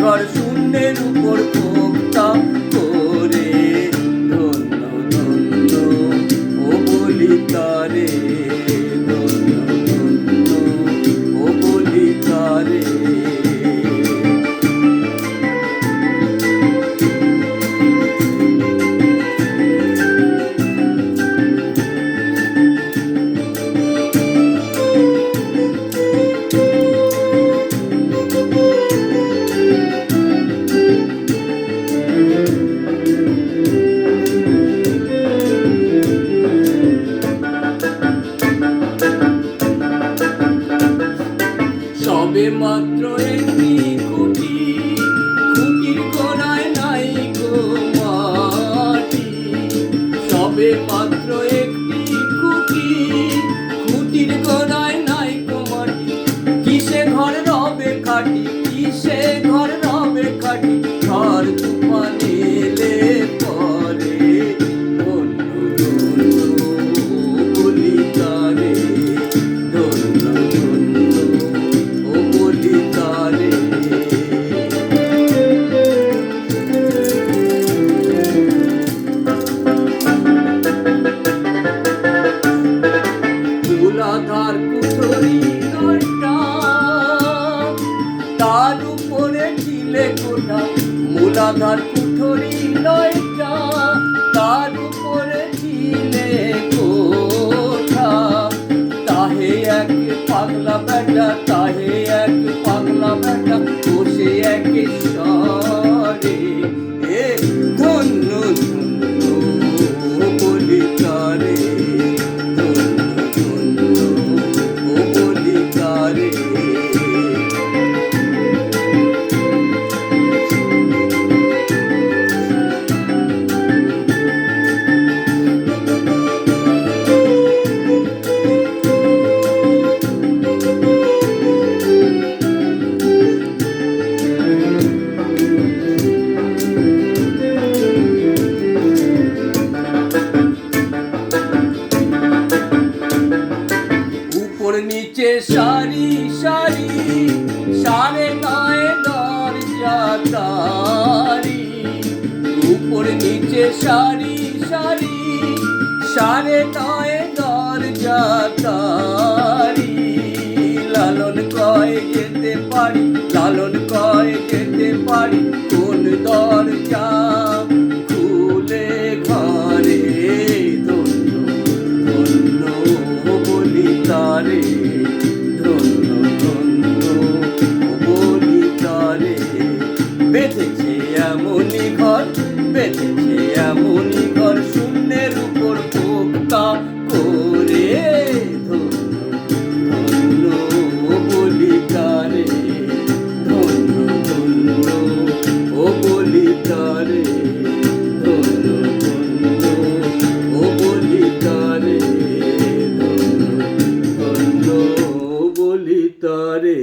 ঘর শূন্যের উপর পোক্তা করে। ধন্য ধন্য ও বলি তারে, ধন্য ধন্য ও বলি তারে। সবে মাত্র একটি খুঁটি, খুঁটির গোড়ায় নাই গো মাটি। সবে মাত্র একটি খুঁটি, খুঁটির গোড়ায় নাই গো মাটি। কিসে ঘর রবে খাটি, কিসে ঘর রবে খাটি, ঘর তুফান এলে পরে। ধন্য ধন্য ও বলি তারে, ধন্য ধন্য ও বলি তারে। মূলাধার কুঠরি নয়টা, তার উপরে ছিলে কোঠা। মূলাধার কুঠরি নয়টা, তার উপরে ছিলে কোঠা। তাহে এক পাগলা বেটা, তাহে এক পাগলা বেটা, বসে এক স্বরে। এ ধন্য ধন্য ও বলি তারে, ধন্য ধন্য ও বলি তারে। উপর নিচে সারি সারি, সাড়ে নয় দরজা তারি। উপর নিচে সারি সারি, সাড়ে নয় দরজা তারি। লালন কয় যেতে পারি, লালন কয় যেতে পারি, কোন দরজা খুলে ঘরে। ধন্য ধন্য ও বলি তারে, ধন্য ধন্য ও বলি তারে। বেঁধেছে এমনই ঘর, বেঁধেছে এমনই ঘর শূন্যের উপর পোক্তা করে। ধন্য ধন্য ও বলি তারে, ধন্য ধন্য ও বলি তারে, ধন্য ধন্য ও বলি তারে, ধন্য ধন্য ও বলি তারে।